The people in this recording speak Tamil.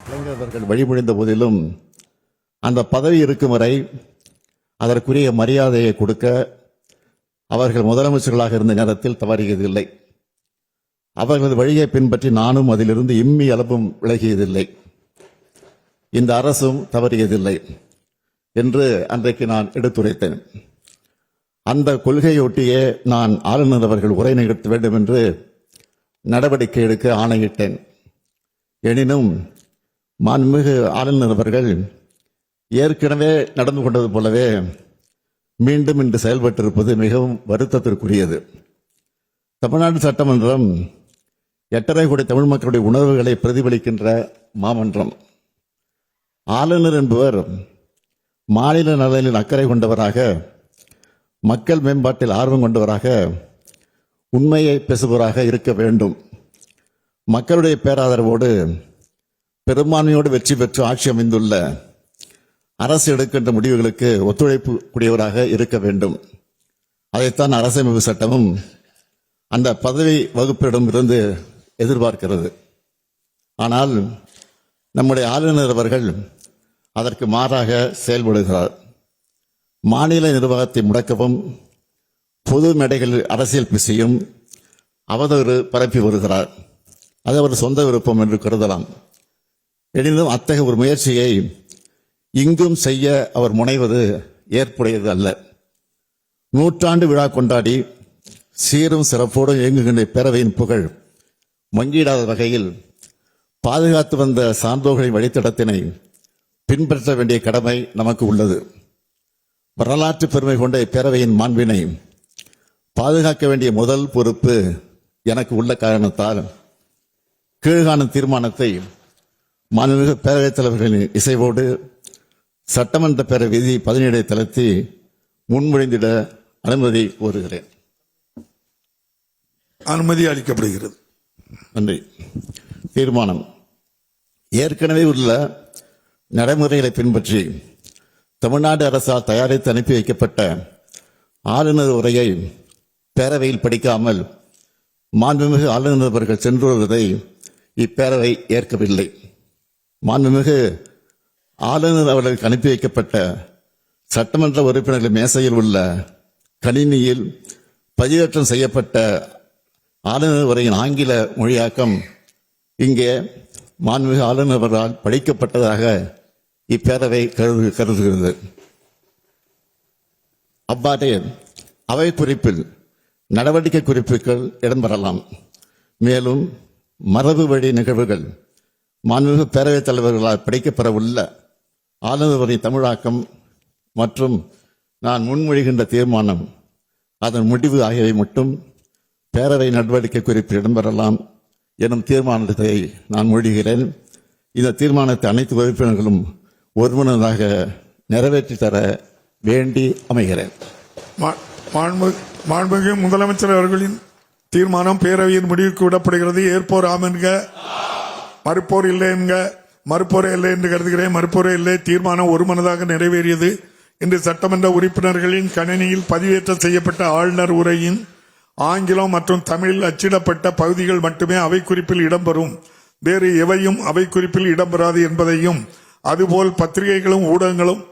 கலைஞர்கள் வழிமொழிந்த போதிலும் அந்த பதவி இருக்கும் வரை அதற்குரிய மரியாதையை கொடுக்க அவர்கள் முதலமைச்சர்களாக இருந்த நேரத்தில் தவறியதில்லை. அவர்களது வழியை பின்பற்றி நானும் அதிலிருந்து இம்மி அளவும் விலகியதில்லை. இந்த அரசும் தவறியதில்லை என்று அன்றைக்கு நான் எடுத்துரைத்தேன். அந்த கொள்கையொட்டியே நான் ஆளுநர் அவர்கள் உரை நிகழ்த்த வேண்டும் என்று நடவடிக்கை எடுக்க ஆணையிட்டேன். எனினும் மாண்புமிகு ஆளுநர் அவர்கள் ஏற்கனவே நடந்து கொண்டது போலவே மீண்டும் இன்று செயல்பட்டிருப்பது மிகவும் வருத்தத்திற்குரியது. தமிழ்நாடு சட்டமன்றம் 8.5 கோடி தமிழ் மக்களுடைய உணர்வுகளை பிரதிபலிக்கின்ற மாமன்றம். ஆளுநர் என்பவர் மாநில நலனில் அக்கறை கொண்டவராக, மக்கள் மேம்பாட்டில் ஆர்வம் கொண்டவராக, உண்மையை பேசுபவராக இருக்க வேண்டும். மக்களுடைய பேராதரவோடு பெரும்பான்மையோடு வெற்றி பெற்று ஆட்சி அமைந்துள்ள அரசு எடுக்கின்ற முடிவுகளுக்கு ஒத்துழைப்பு கூடியவராக இருக்க வேண்டும். அதைத்தான் அரசமைப்பு சட்டமும் அந்த பதவி வகுப்பிடம் இருந்து எதிர்பார்க்கிறது. ஆனால் நம்முடைய ஆளுநர் அவர்கள் அதற்கு மாறாக செயல்படுகிறார். மாநில நிர்வாகத்தை முடக்கவும் பொது மேடைகளில் அரசியல் பேசியும் அவதூறு பரப்பி வருகிறார். அது அவர் சொந்த விருப்பம் என்று கருதலாம். எனினும் அத்தகைய ஒரு முயற்சியை இங்கும் செய்ய அவர் முனைவது ஏற்புடையது அல்ல. 100 ஆண்டு விழா கொண்டாடி சீரும் சிறப்போடு இயங்குகின்ற பேரவையின் புகழ் மங்கிடாத வகையில் பாதுகாத்து வந்த சான்றோர்களின் வழித்தடத்தினை பின்பற்ற வேண்டிய கடமை நமக்கு உள்ளது. வரலாற்று பெருமை கொண்ட இப்பேரவையின் மாண்பினை பாதுகாக்க வேண்டிய முதல் பொறுப்பு எனக்கு உள்ள காரணத்தால் கீழ்காணும் தீர்மானத்தை மாண்புமிகு பேரவைத் தலைவர்களின் இசைவோடு சட்டமன்ற பேரவை விதி 17 தளர்த்தி முன்மொழிந்திட அனுமதி கோருகிறேன். அனுமதி அளிக்கப்படுகிறது. நன்றி. தீர்மானம். ஏற்கனவே உள்ள நடைமுறைகளை பின்பற்றி தமிழ்நாடு அரசால் தயாரித்து அனுப்பி வைக்கப்பட்ட ஆளுநர் உரையை பேரவையில் படிக்காமல் மாண்புமிகு ஆளுநர் அவர்கள் சென்று வருவதை இப்பேரவை ஏற்கவில்லை. மாண்புமிகு ஆளுநர் அவர்களுக்கு அனுப்பி வைக்கப்பட்ட சட்டமன்ற உறுப்பினர்கள் மேசையில் உள்ள கணினியில் பதிவேற்றம் செய்யப்பட்ட ஆளுநர் உரையின் ஆங்கில மொழியாக்கம் இங்கே மாண்புமிகு ஆளுநர் அவர்களால் படிக்கப்பட்டதாக இப்பேரவை கருதுகிறது. அவ்வாறே அவை குறிப்பில் நடவடிக்கை குறிப்புகள் இடம்பெறலாம். மேலும் மரபு வழி நிகழ்வுகள் மாண்புமிகு பேரவைத் தலைவர்களால் படிக்கப்பெறவுள்ள ஆளுநர் உரை தமிழாக்கம் மற்றும் நான் முன்மொழிகின்ற தீர்மானம் அதன் முடிவு ஆகியவை மட்டும் பேரவை நடவடிக்கை குறிப்பில் இடம்பெறலாம் எனும் தீர்மானத்தை நான் மொழிகிறேன். இந்த தீர்மானத்தை அனைத்து உறுப்பினர்களும் ஒருமனதாக நிறைவேற்றி தர வேண்டி அமைகிறேன். மாண்புமிகு முதலமைச்சர் அவர்களின் தீர்மானம் பேரவையின் முடிவுக்கு விடப்படுகிறது. ஏற்போர் ஆம் என்க, மறுப்போர் இல்லை என்க. மறுப்போரே இல்லை என்று கருதுகிறேன். மறுப்போரே இல்லை. தீர்மானம் ஒருமனதாக நிறைவேறியது. இன்று சட்டமன்ற உறுப்பினர்களின் கணினியில் பதிவேற்றம் செய்யப்பட்ட ஆளுநர் உரையின் ஆங்கிலம் மற்றும் தமிழில் அச்சிடப்பட்ட பகுதிகள் மட்டுமே அவை குறிப்பில் இடம்பெறும். வேறு எவையும் அவை குறிப்பில் இடம்பெறாது என்பதையும், அதுபோல் பத்திரிகைகளும் ஊடகங்களும்